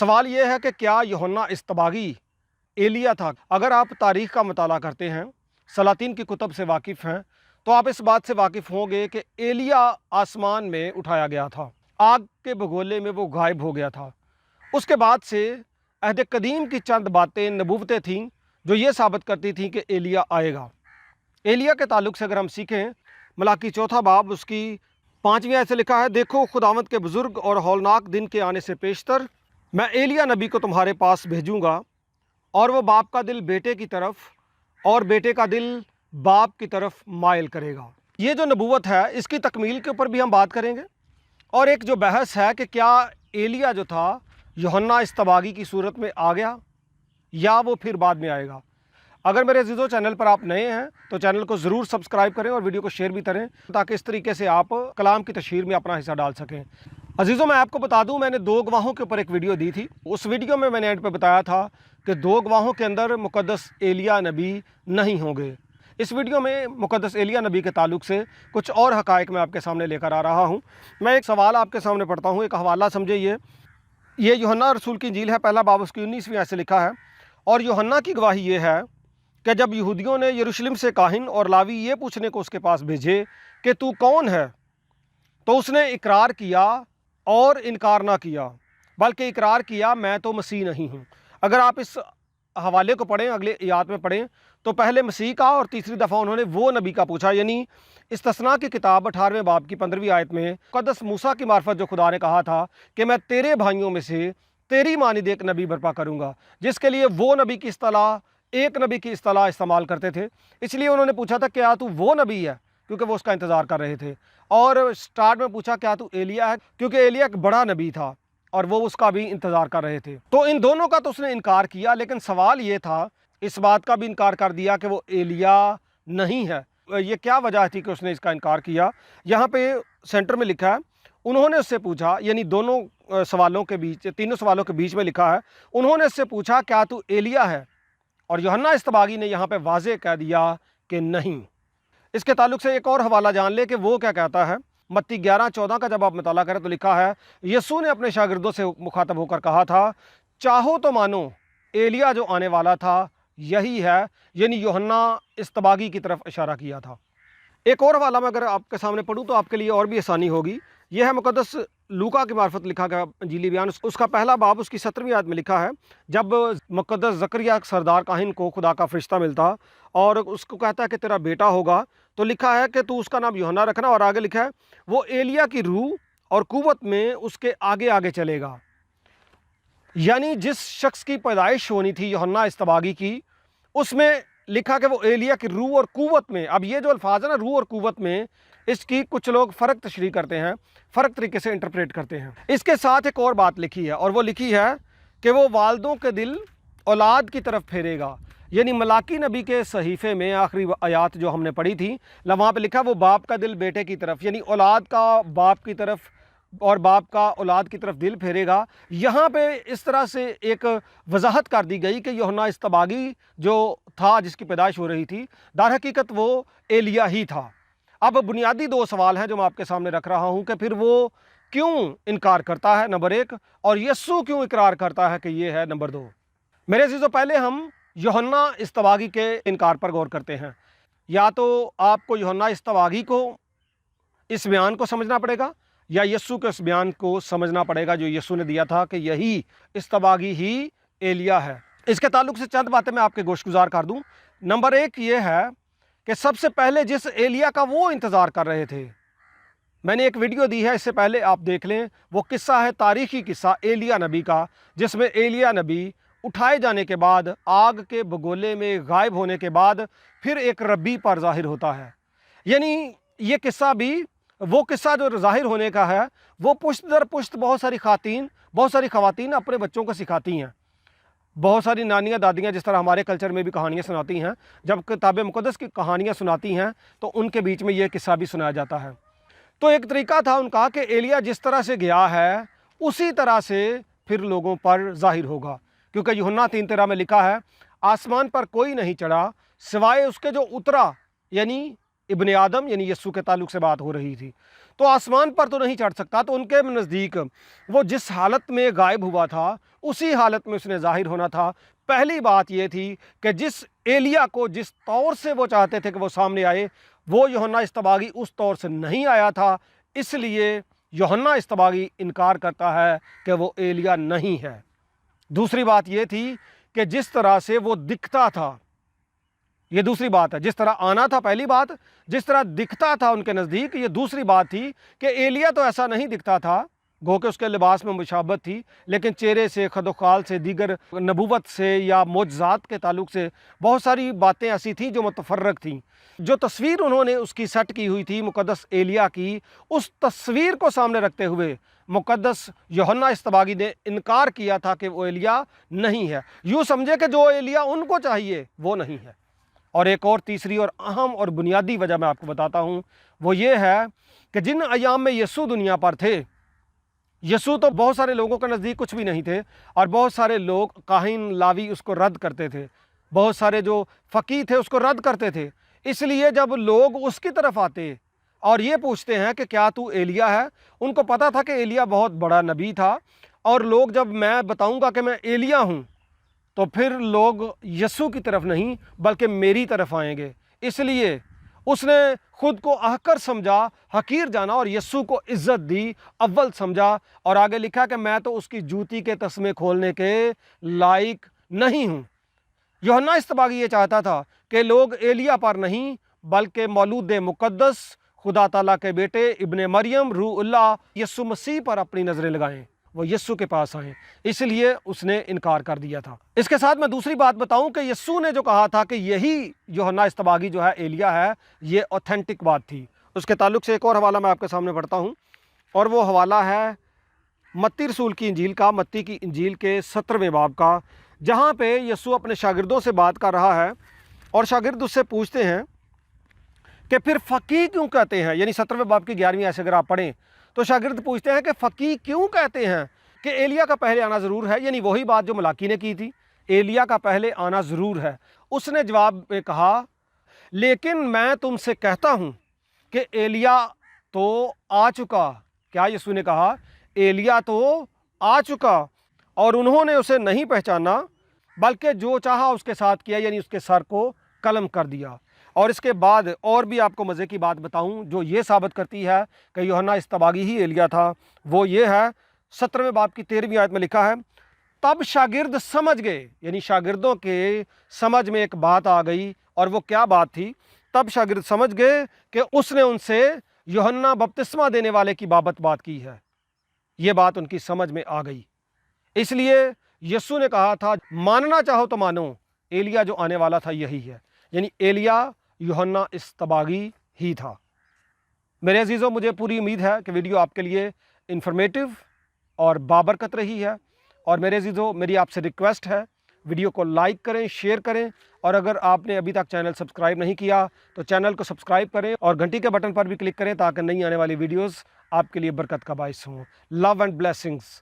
सवाल ये है कि क्या यूहन्ना इस्तबागी एलिया था? अगर आप तारीख़ का मुताला करते हैं, सलातीन की कुतब से वाकिफ़ हैं, तो आप इस बात से वाकिफ़ होंगे कि एलिया आसमान में उठाया गया था, आग के भगोले में वो गायब हो गया था। उसके बाद से अहद कदीम की चंद बातें, नबूवतें थीं जो ये साबित करती थीं कि एलिया आएगा। एलिया के ताल्लुक़ से अगर हम सीखें, मलाकी चौथा बाब उसकी 5वीं आयत से लिखा है, देखो खुदावंद के बुज़ुर्ग और हौलनाक दिन के आने से पेशतर मैं एलिया नबी को तुम्हारे पास भेजूँगा, और वो बाप का दिल बेटे की तरफ और बेटे का दिल बाप की तरफ मायल करेगा। ये जो नबूवत है इसकी तकमील के ऊपर भी हम बात करेंगे, और एक जो बहस है कि क्या एलिया जो था यूहन्ना इस्तबागी की सूरत में आ गया या वो फिर बाद में आएगा। अगर मेरे अज़ीज़ों चैनल पर आप नए हैं तो चैनल को ज़रूर सब्सक्राइब करें और वीडियो को शेयर भी करें, ताकि इस तरीके से आप कलाम की तशहीर में अपना हिस्सा डाल सकें। अज़ीज़ों, मैं आपको बता दूं, मैंने 2 गवाहों के ऊपर एक वीडियो दी थी। उस वीडियो में मैंने एंड पे बताया था कि 2 गवाहों के अंदर मुक़द्दस एलिया नबी नहीं होंगे। इस वीडियो में मुक़द्दस एलिया नबी के ताल्लुक़ से कुछ और हक़ाइक़ मैं आपके सामने लेकर आ रहा हूँ। मैं एक सवाल आपके सामने पढ़ता हूँ, एक हवाला समझे। ये यूहन्ना रसूल की इंजील है, पहला बाब उसकी 19वीं आयत से लिखा है, और यूहन्ना की गवाही ये है कि जब यहूदियों ने यरूशलेम से काहिन और लावी ये पूछने को उसके पास भेजे कि तू कौन है, तो उसने इकरार किया और इनकार ना किया, बल्कि इकरार किया मैं तो मसीह नहीं हूँ। अगर आप इस हवाले को पढ़ें, अगले आयत में पढ़ें, तो पहले मसीह का और तीसरी दफ़ा उन्होंने वो नबी का पूछा। यानी इस्तस्ना की किताब 18वें बाब की 15वीं आयत में मुक़द्दस मूसा की मार्फत जो खुदा ने कहा था कि मैं तेरे भाइयों में से तेरी मानिद एक नबी बर्पा करूँगा, जिसके लिए वो नबी की इस्तलाह, एक नबी की इस्तलाह इस्तेमाल करते थे। इसलिए उन्होंने पूछा था क्या तू वो नबी है, क्योंकि वो उसका इंतज़ार कर रहे थे। और स्टार्ट में पूछा क्या तू एलिया है, क्योंकि एलिया एक बड़ा नबी था और वो उसका भी इंतज़ार कर रहे थे। तो इन दोनों का तो उसने इनकार किया, लेकिन सवाल ये था, इस बात का भी इनकार कर दिया कि वो एलिया नहीं है। ये क्या वजह थी कि उसने इसका इनकार किया? यहाँ पे सेंटर में लिखा है, उन्होंने उससे पूछा, यानी दोनों सवालों के बीच, तीनों सवालों के बीच में लिखा है, उन्होंने उससे पूछा क्या तू एलिया है, और यूहन्ना इस्तबागी ने यहाँ पे वाज़े कह दिया कि नहीं। इसके ताल्लुक़ से एक और हवाला जान ले कि वो क्या कहता है। मत्ती 11:14 का जब आप मुताला करें तो लिखा है, यीशु ने अपने शागिर्दों से मुखातब होकर कहा था, चाहो तो मानो एलिया जो आने वाला था यही है, यानी यूहन्ना इस्तबागी की तरफ इशारा किया था। एक और हवाला मैं अगर आपके सामने पढ़ूँ तो आपके लिए और भी आसानी होगी। यह है मुक़द्दस लूका की मार्फत लिखा गया इंजीली बयान, उसका पहला बाब उसकी 17वीं आयत में लिखा है, जब मुक़द्दस ज़करिया सरदार काहिन को खुदा का फ़रिश्ता मिलता और उसको कहता है कि तेरा बेटा होगा, तो लिखा है कि तू उसका नाम यूहन्ना रखना, और आगे लिखा है वो एलिया की रूह और कुव्वत में उसके आगे आगे चलेगा। यानी जिस शख्स की पैदाइश होनी थी यूहन्ना इस्तबागी की, उसमें लिखा कि वो एलिया की रूह और कुव्वत में। अब ये जो अल्फाज है ना, रूह और कुव्वत में, इसकी कुछ लोग फ़र्क तशरीह करते हैं, फ़र्क तरीके से इंटरप्रेट करते हैं। इसके साथ एक और बात लिखी है, और वो लिखी है कि वो वालदों के दिल औलाद की तरफ फेरेगा। यानी मलाकी नबी के सहीफ़े में आखिरी आयत जो हमने पढ़ी थी, वहाँ पे लिखा वो बाप का दिल बेटे की तरफ, यानी औलाद का बाप की तरफ और बाप का औलाद की तरफ दिल फेरेगा। यहाँ पे इस तरह से एक वजाहत कर दी गई कि यूहन्ना इस्तबागी जो था, जिसकी पैदाइश हो रही थी, दर हकीकत वो एलिया ही था। अब बुनियादी 2 सवाल हैं जो मैं आपके सामने रख रहा हूँ कि फिर वो क्यों इनकार करता है, नंबर 1, और यीशु क्यों इकरार करता है कि ये है, नंबर 2। मेरे अज़ीज़ों, पहले हम यूहन्ना इस्तबागी के इनकार पर गौर करते हैं। या तो आपको यूहन्ना इस्तबागी को, इस बयान को समझना पड़ेगा, या यीशु के उस बयान को समझना पड़ेगा जो यीशु ने दिया था कि यही इस्तबागी ही एलिया है। इसके ताल्लुक़ से चंद बातें मैं आपके गोशगुजार कर दूं। नंबर 1 ये है कि सबसे पहले जिस एलिया का वो इंतज़ार कर रहे थे, मैंने एक वीडियो दी है, इससे पहले आप देख लें। वो किस्सा है, तारीख़ी किस्सा एलिया नबी का, जिसमें एलिया नबी उठाए जाने के बाद, आग के भगोले में गायब होने के बाद, फिर एक रब्बी पर ज़ाहिर होता है। यानी ये किस्सा भी, वो किस्सा जो ज़ाहिर होने का है, वो पुश्त दर पुश्त बहुत सारी ख़वातीन अपने बच्चों को सिखाती हैं। बहुत सारी नानियाँ, दादियाँ, जिस तरह हमारे कल्चर में भी कहानियाँ सुनाती हैं, जब किताब मुक़द्दस की कहानियाँ सुनाती हैं तो उनके बीच में ये किस्सा भी सुनाया जाता है। तो एक तरीका था उनका कि एलिया जिस तरह से गया है उसी तरह से फिर लोगों पर ज़ाहिर होगा, क्योंकि यूहन्ना 3:13 में लिखा है, आसमान पर कोई नहीं चढ़ा सिवाय उसके जो उतरा, यानी इब्ने आदम, यानी यीशु के ताल्लुक़ से बात हो रही थी। تو آسمان پر تو نہیں چڑھ سکتا، تو ان کے نزدیک وہ جس حالت میں غائب ہوا تھا اسی حالت میں اس نے ظاہر ہونا تھا۔ پہلی بات یہ تھی کہ جس ایلیا کو جس طور سے وہ چاہتے تھے کہ وہ سامنے آئے، وہ یوحنا اصطباغی اس طور سے نہیں آیا تھا، اس لیے یوحنا اصطباغی انکار کرتا ہے کہ وہ ایلیا نہیں ہے۔ دوسری بات یہ تھی کہ جس طرح سے وہ دکھتا تھا، یہ دوسری بات ہے، جس طرح آنا تھا پہلی بات، جس طرح دکھتا تھا ان کے نزدیک یہ دوسری بات تھی کہ ایلیا تو ایسا نہیں دکھتا تھا، گو کہ اس کے لباس میں مشابہت تھی، لیکن چہرے سے، خد و خال سے، دیگر نبوت سے یا معجزات کے تعلق سے بہت ساری باتیں ایسی تھیں جو متفرق تھیں۔ جو تصویر انہوں نے اس کی سیٹ کی ہوئی تھی مقدس ایلیا کی، اس تصویر کو سامنے رکھتے ہوئے مقدس یوحنا اصطباغی نے انکار کیا تھا کہ وہ ایلیا نہیں ہے، یوں سمجھے کہ جو ایلیا ان کو چاہیے وہ نہیں ہے۔ اور ایک اور تیسری اور اہم اور بنیادی وجہ میں آپ کو بتاتا ہوں، وہ یہ ہے کہ جن ایام میں یسوع دنیا پر تھے، یسوع تو بہت سارے لوگوں کے نزدیک کچھ بھی نہیں تھے، اور بہت سارے لوگ کاہن لاوی اس کو رد کرتے تھے، بہت سارے جو فقیہ تھے اس کو رد کرتے تھے۔ اس لیے جب لوگ اس کی طرف آتے اور یہ پوچھتے ہیں کہ کیا تو ایلیا ہے، ان کو پتا تھا کہ ایلیا بہت بڑا نبی تھا، اور لوگ جب میں بتاؤں گا کہ میں ایلیا ہوں تو پھر لوگ یسوع کی طرف نہیں بلکہ میری طرف آئیں گے۔ اس لیے اس نے خود کو احقر سمجھا، حقیر جانا، اور یسوع کو عزت دی، اول سمجھا، اور آگے لکھا کہ میں تو اس کی جوتی کے تسمے کھولنے کے لائق نہیں ہوں۔ یوحنا اصطباغی یہ چاہتا تھا کہ لوگ ایلیا پر نہیں بلکہ مولود مقدس، خدا تعالیٰ کے بیٹے، ابن مریم، روح اللہ، یسوع مسیح پر اپنی نظریں لگائیں، وہ یسوع کے پاس آئیں، اس لیے اس نے انکار کر دیا تھا۔ اس کے ساتھ میں دوسری بات بتاؤں کہ یسوع نے جو کہا تھا کہ یہی یوحنا اصطباغی جو ہے ایلیا ہے، یہ اوتھینٹک بات تھی۔ اس کے تعلق سے ایک اور حوالہ میں آپ کے سامنے پڑھتا ہوں، اور وہ حوالہ ہے متی رسول کی انجیل کا، متی کی انجیل کے 17ویں باب کا، جہاں پہ یسوع اپنے شاگردوں سے بات کر رہا ہے، اور شاگرد اس سے پوچھتے ہیں کہ پھر فقیہ کیوں کہتے ہیں، یعنی 17ویں باب کی 11ویں آیت سے اگر آپ پڑھیں تو شاگرد پوچھتے ہیں کہ فقیہ کیوں کہتے ہیں کہ ایلیا کا پہلے آنا ضرور ہے، یعنی وہی بات جو ملاکی نے کی تھی، ایلیا کا پہلے آنا ضرور ہے۔ اس نے جواب میں کہا، لیکن میں تم سے کہتا ہوں کہ ایلیا تو آ چکا۔ کیا یسوع نے کہا؟ ایلیا تو آ چکا، اور انہوں نے اسے نہیں پہچانا بلکہ جو چاہا اس کے ساتھ کیا، یعنی اس کے سر کو قلم کر دیا۔ اور اس کے بعد اور بھی آپ کو مزے کی بات بتاؤں جو یہ ثابت کرتی ہے کہ یوحنا اصطباغی ہی ایلیا تھا، وہ یہ ہے 17ویں باب کی 13ویں آیت میں لکھا ہے، تب شاگرد سمجھ گئے، یعنی شاگردوں کے سمجھ میں ایک بات آ گئی، اور وہ کیا بات تھی؟ تب شاگرد سمجھ گئے کہ اس نے ان سے یوحنا بپتسمہ دینے والے کی بابت بات کی ہے۔ یہ بات ان کی سمجھ میں آ گئی، اس لیے یسوع نے کہا تھا ماننا چاہو تو مانو، ایلیا جو آنے والا تھا یہی ہے، یعنی ایلیا یوحنا اصطباغی ہی تھا۔ میرے عزیزوں، مجھے پوری امید ہے کہ ویڈیو آپ کے لیے انفارمیٹیو اور بابرکت رہی ہے، اور میرے عزیزوں میری آپ سے ریکویسٹ ہے ویڈیو کو لائک کریں، شیئر کریں، اور اگر آپ نے ابھی تک چینل سبسکرائب نہیں کیا تو چینل کو سبسکرائب کریں اور گھنٹی کے بٹن پر بھی کلک کریں تاکہ نئی آنے والی ویڈیوز آپ کے لیے برکت کا باعث ہوں۔ لو اینڈ بلیسنگز۔